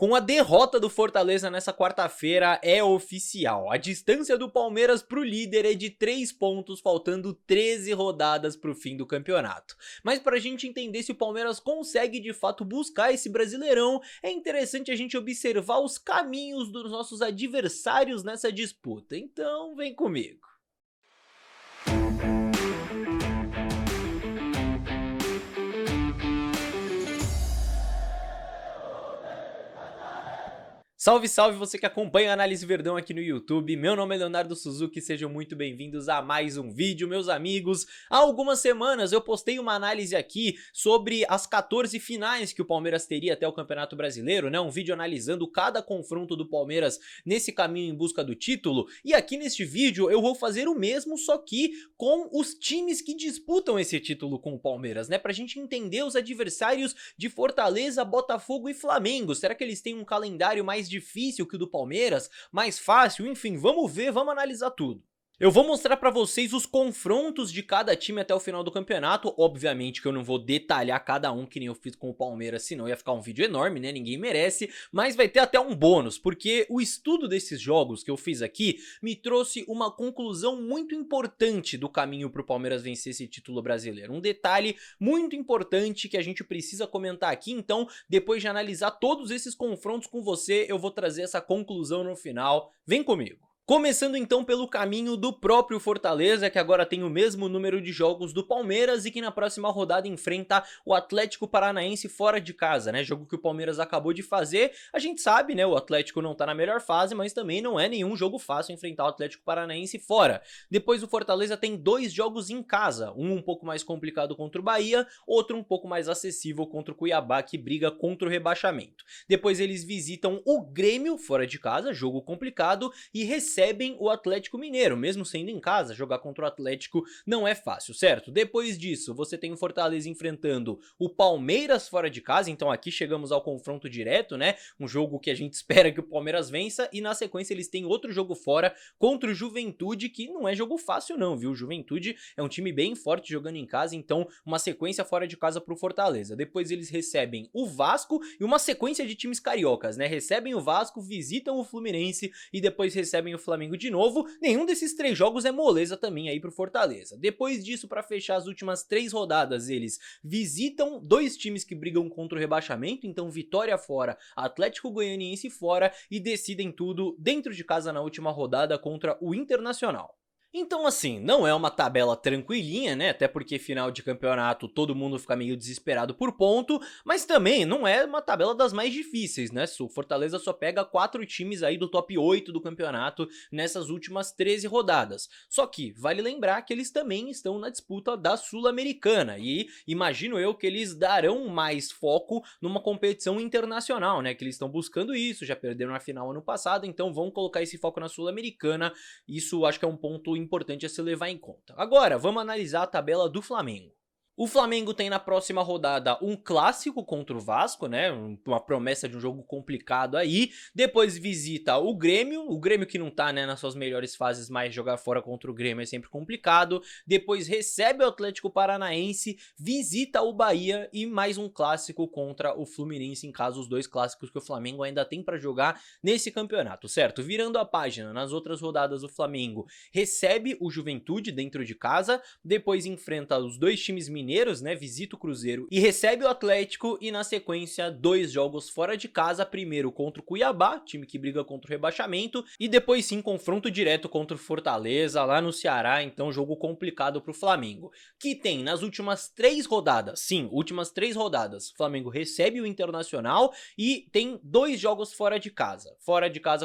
Com a derrota do Fortaleza nessa quarta-feira é oficial, a distância do Palmeiras pro líder é de 3 pontos, faltando 13 rodadas pro fim do campeonato. Mas pra gente entender se o Palmeiras consegue de fato buscar esse Brasileirão, é interessante a gente observar os caminhos dos nossos adversários nessa disputa, então vem comigo. Salve, salve você que acompanha a Análise Verdão aqui no YouTube, meu nome é Leonardo Suzuki, sejam muito bem-vindos a mais um vídeo, meus amigos. Há algumas semanas eu postei uma análise aqui sobre as 14 finais que o Palmeiras teria até o Campeonato Brasileiro, né? Um vídeo analisando cada confronto do Palmeiras nesse caminho em busca do título, e aqui neste vídeo eu vou fazer o mesmo, só que com os times que disputam esse título com o Palmeiras, né? Pra gente entender os adversários de Fortaleza, Botafogo e Flamengo. Será que eles têm um calendário mais difícil que o do Palmeiras, mais fácil, enfim, vamos ver, vamos analisar tudo. Eu vou mostrar pra vocês os confrontos de cada time até o final do campeonato, obviamente que eu não vou detalhar cada um que nem eu fiz com o Palmeiras, senão ia ficar um vídeo enorme, né, ninguém merece, mas vai ter até um bônus, porque o estudo desses jogos que eu fiz aqui me trouxe uma conclusão muito importante do caminho pro Palmeiras vencer esse título brasileiro, um detalhe muito importante que a gente precisa comentar aqui, então depois de analisar todos esses confrontos com você, eu vou trazer essa conclusão no final, vem comigo. Começando então pelo caminho do próprio Fortaleza, que agora tem o mesmo número de jogos do Palmeiras e que na próxima rodada enfrenta o Atlético Paranaense fora de casa, né? Jogo que o Palmeiras acabou de fazer. A gente sabe, né? O Atlético não tá na melhor fase, mas também não é nenhum jogo fácil enfrentar o Atlético Paranaense fora. Depois o Fortaleza tem 2 jogos em casa, um pouco mais complicado contra o Bahia, outro um pouco mais acessível contra o Cuiabá, que briga contra o rebaixamento. Depois eles visitam o Grêmio fora de casa, jogo complicado, e recebem o Atlético Mineiro, mesmo sendo em casa, jogar contra o Atlético não é fácil, certo? Depois disso, você tem o Fortaleza enfrentando o Palmeiras fora de casa, então aqui chegamos ao confronto direto, né? Um jogo que a gente espera que o Palmeiras vença, e na sequência eles têm outro jogo fora contra o Juventude, que não é jogo fácil não, viu? O Juventude é um time bem forte jogando em casa, então uma sequência fora de casa pro Fortaleza. Depois eles recebem o Vasco e uma sequência de times cariocas, né? Recebem o Vasco, visitam o Fluminense e depois recebem o Flamengo de novo. Nenhum desses 3 jogos é moleza também aí pro Fortaleza. Depois disso, para fechar as últimas 3 rodadas, eles visitam 2 times que brigam contra o rebaixamento, então Vitória fora, Atlético Goianiense fora, e decidem tudo dentro de casa na última rodada contra o Internacional. Então assim, não é uma tabela tranquilinha, né, até porque final de campeonato todo mundo fica meio desesperado por ponto, mas também não é uma tabela das mais difíceis, né, o Fortaleza só pega 4 times aí do top 8 do campeonato nessas últimas 13 rodadas, só que vale lembrar que eles também estão na disputa da Sul-Americana, e imagino eu que eles darão mais foco numa competição internacional, né, que eles estão buscando isso, já perderam a final ano passado, então vão colocar esse foco na Sul-Americana, isso acho que é um ponto importante a se levar em conta. Agora, vamos analisar a tabela do Flamengo. O Flamengo tem na próxima rodada um clássico contra o Vasco, né, uma promessa de um jogo complicado aí, depois visita o Grêmio que não tá, né, nas suas melhores fases, mas jogar fora contra o Grêmio é sempre complicado, depois recebe o Atlético Paranaense, visita o Bahia e mais um clássico contra o Fluminense, em caso os 2 clássicos que o Flamengo ainda tem pra jogar nesse campeonato, certo? Virando a página, nas outras rodadas o Flamengo recebe o Juventude dentro de casa, depois enfrenta os 2 times mineiros, né, visita o Cruzeiro e recebe o Atlético, e na sequência 2 jogos fora de casa, primeiro contra o Cuiabá, time que briga contra o rebaixamento, e depois sim confronto direto contra o Fortaleza lá no Ceará, então jogo complicado pro Flamengo, que tem nas últimas 3 rodadas, sim, últimas 3 rodadas, o Flamengo recebe o Internacional e tem 2 jogos fora de casa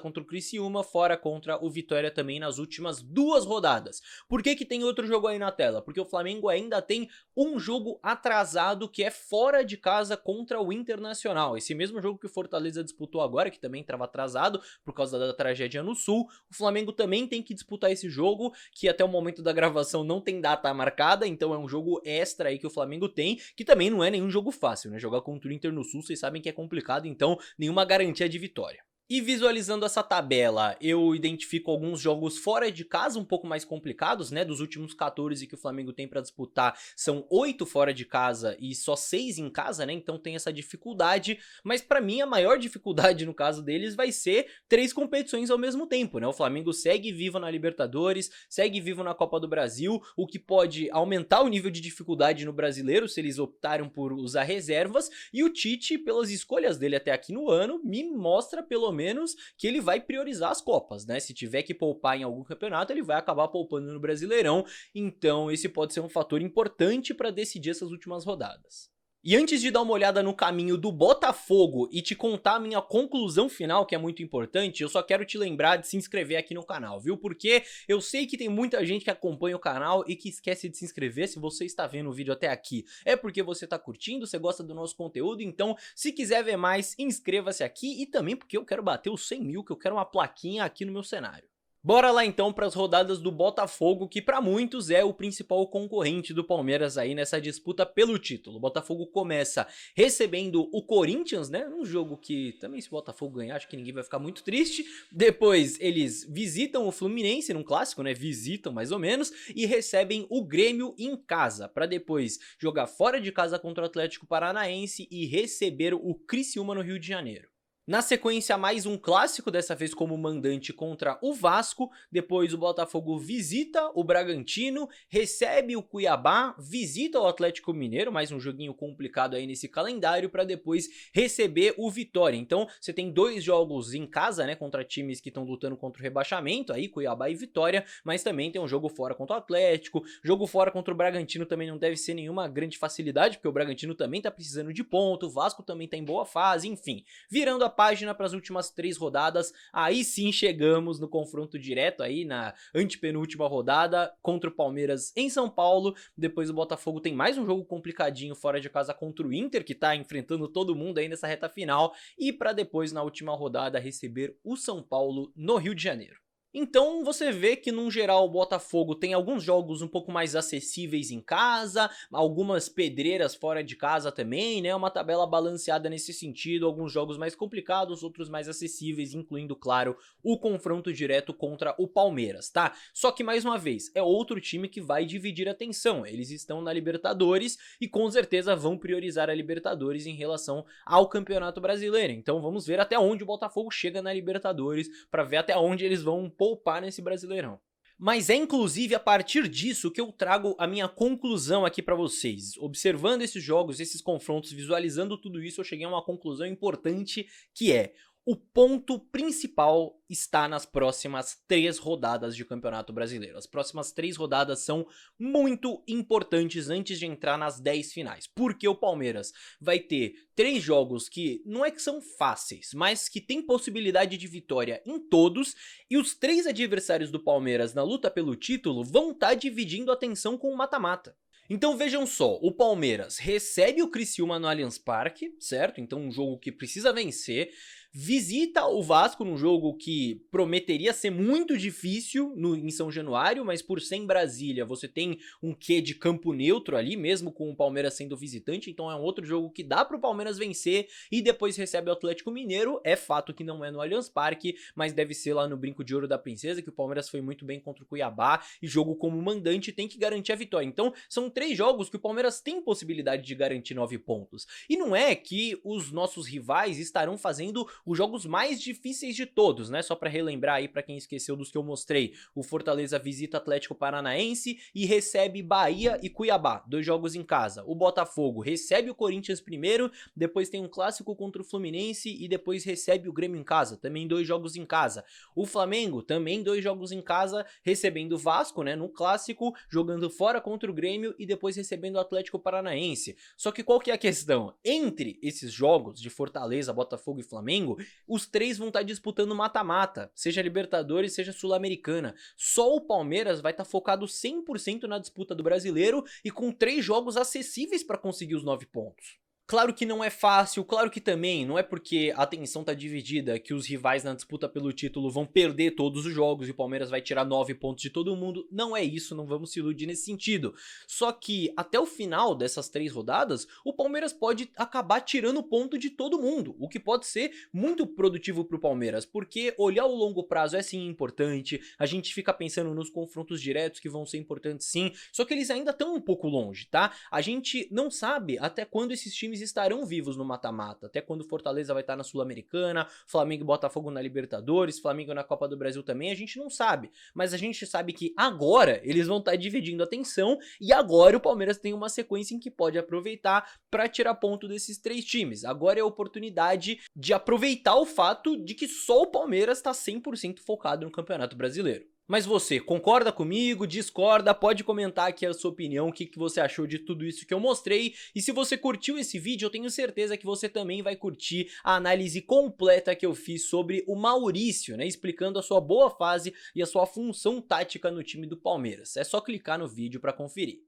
contra o Criciúma, fora contra o Vitória também nas últimas 2 rodadas. Por que que tem outro jogo aí na tela? Porque o Flamengo ainda tem um jogo atrasado que é fora de casa contra o Internacional, esse mesmo jogo que o Fortaleza disputou agora, que também estava atrasado por causa da tragédia no Sul, o Flamengo também tem que disputar esse jogo, que até o momento da gravação não tem data marcada, então é um jogo extra aí que o Flamengo tem, que também não é nenhum jogo fácil, né, jogar contra o Inter no Sul, vocês sabem que é complicado, então nenhuma garantia de vitória. E visualizando essa tabela, eu identifico alguns jogos fora de casa um pouco mais complicados, né? Dos últimos 14 que o Flamengo tem pra disputar, são 8 fora de casa e só 6 em casa, né? Então tem essa dificuldade, mas pra mim a maior dificuldade no caso deles vai ser 3 competições ao mesmo tempo, né? O Flamengo segue vivo na Libertadores, segue vivo na Copa do Brasil, o que pode aumentar o nível de dificuldade no Brasileiro se eles optaram por usar reservas, e o Tite, pelas escolhas dele até aqui no ano, me mostra pelo menos que ele vai priorizar as Copas, né? Se tiver que poupar em algum campeonato, ele vai acabar poupando no Brasileirão, então esse pode ser um fator importante para decidir essas últimas rodadas. E antes de dar uma olhada no caminho do Botafogo e te contar a minha conclusão final, que é muito importante, eu só quero te lembrar de se inscrever aqui no canal, viu? Porque eu sei que tem muita gente que acompanha o canal e que esquece de se inscrever. Se você está vendo o vídeo até aqui, é porque você está curtindo, você gosta do nosso conteúdo, então se quiser ver mais, inscreva-se aqui, e também porque eu quero bater os 100 mil, que eu quero uma plaquinha aqui no meu cenário. Bora lá então para as rodadas do Botafogo, que para muitos é o principal concorrente do Palmeiras aí nessa disputa pelo título. O Botafogo começa recebendo o Corinthians, né? Um jogo que também, se o Botafogo ganhar, acho que ninguém vai ficar muito triste. Depois eles visitam o Fluminense num clássico, né? Visitam mais ou menos, e recebem o Grêmio em casa, para depois jogar fora de casa contra o Atlético Paranaense e receber o Criciúma no Rio de Janeiro. Na sequência, mais um clássico, dessa vez como mandante contra o Vasco. Depois o Botafogo visita o Bragantino, recebe o Cuiabá, visita o Atlético Mineiro, mais um joguinho complicado aí nesse calendário, para depois receber o Vitória. Então você tem 2 jogos em casa, né, contra times que estão lutando contra o rebaixamento, aí Cuiabá e Vitória, mas também tem um jogo fora contra o Atlético. Jogo fora contra o Bragantino também não deve ser nenhuma grande facilidade, porque o Bragantino também tá precisando de ponto, o Vasco também tá em boa fase, enfim. Virando a página para as últimas 3 rodadas, aí sim chegamos no confronto direto aí na antepenúltima rodada contra o Palmeiras em São Paulo. Depois o Botafogo tem mais um jogo complicadinho fora de casa contra o Inter, que tá enfrentando todo mundo aí nessa reta final, e para depois na última rodada receber o São Paulo no Rio de Janeiro. Então você vê que num geral o Botafogo tem alguns jogos um pouco mais acessíveis em casa, algumas pedreiras fora de casa também, né? Uma tabela balanceada nesse sentido, alguns jogos mais complicados, outros mais acessíveis, incluindo, claro, o confronto direto contra o Palmeiras, tá? Só que, mais uma vez, é outro time que vai dividir a atenção. Eles estão na Libertadores e com certeza vão priorizar a Libertadores em relação ao Campeonato Brasileiro. Então vamos ver até onde o Botafogo chega na Libertadores, para ver até onde eles vão poupar nesse Brasileirão. Mas é inclusive a partir disso que eu trago a minha conclusão aqui pra vocês. Observando esses jogos, esses confrontos, visualizando tudo isso, eu cheguei a uma conclusão importante, que é: o ponto principal está nas próximas 3 rodadas de Campeonato Brasileiro. As próximas 3 rodadas são muito importantes antes de entrar nas 10 finais. Porque o Palmeiras vai ter 3 jogos que não é que são fáceis, mas que tem possibilidade de vitória em todos. E os 3 adversários do Palmeiras na luta pelo título vão estar dividindo a atenção com o mata-mata. Então vejam só, o Palmeiras recebe o Criciúma no Allianz Parque, certo? Então um jogo que precisa vencer. Visita o Vasco num jogo que prometeria ser muito difícil em São Januário, mas por ser em Brasília você tem um quê de campo neutro ali, mesmo com o Palmeiras sendo visitante, então é um outro jogo que dá pro Palmeiras vencer. E depois recebe o Atlético Mineiro, é fato que não é no Allianz Parque, mas deve ser lá no Brinco de Ouro da Princesa, que o Palmeiras foi muito bem contra o Cuiabá, e jogo como mandante tem que garantir a vitória. Então são 3 jogos que o Palmeiras tem possibilidade de garantir 9 pontos. E não é que os nossos rivais estarão fazendo os jogos mais difíceis de todos, né? Só pra relembrar aí pra quem esqueceu dos que eu mostrei. O Fortaleza visita Atlético Paranaense e recebe Bahia e Cuiabá, 2 jogos em casa. O Botafogo recebe o Corinthians primeiro, depois tem um clássico contra o Fluminense e depois recebe o Grêmio em casa, também 2 jogos em casa. O Flamengo também 2 jogos em casa, recebendo o Vasco, né, no clássico, jogando fora contra o Grêmio e depois recebendo o Atlético Paranaense. Só que qual que é a questão? Entre esses jogos de Fortaleza, Botafogo e Flamengo, os 3 vão estar disputando mata-mata, seja Libertadores, seja Sul-Americana. Só o Palmeiras vai estar focado 100% na disputa do Brasileiro e com 3 jogos acessíveis para conseguir os 9 pontos. Claro que não é fácil, claro que também não é porque a atenção tá dividida que os rivais na disputa pelo título vão perder todos os jogos e o Palmeiras vai tirar 9 pontos de todo mundo. Não é isso, não vamos se iludir nesse sentido. Só que até o final dessas 3 rodadas, o Palmeiras pode acabar tirando ponto de todo mundo, o que pode ser muito produtivo pro Palmeiras, porque olhar o longo prazo é sim importante, a gente fica pensando nos confrontos diretos que vão ser importantes sim, só que eles ainda estão um pouco longe, tá? A gente não sabe até quando esses times estarão vivos no mata-mata, até quando Fortaleza vai estar na Sul-Americana, Flamengo e Botafogo na Libertadores, Flamengo na Copa do Brasil também, a gente não sabe, mas a gente sabe que agora eles vão estar dividindo a atenção e agora o Palmeiras tem uma sequência em que pode aproveitar para tirar ponto desses 3 times. Agora é a oportunidade de aproveitar o fato de que só o Palmeiras está 100% focado no Campeonato Brasileiro. Mas você, concorda comigo, discorda? Pode comentar aqui a sua opinião, o que você achou de tudo isso que eu mostrei. E se você curtiu esse vídeo, eu tenho certeza que você também vai curtir a análise completa que eu fiz sobre o Maurício, né? Explicando a sua boa fase e a sua função tática no time do Palmeiras. É só clicar no vídeo para conferir.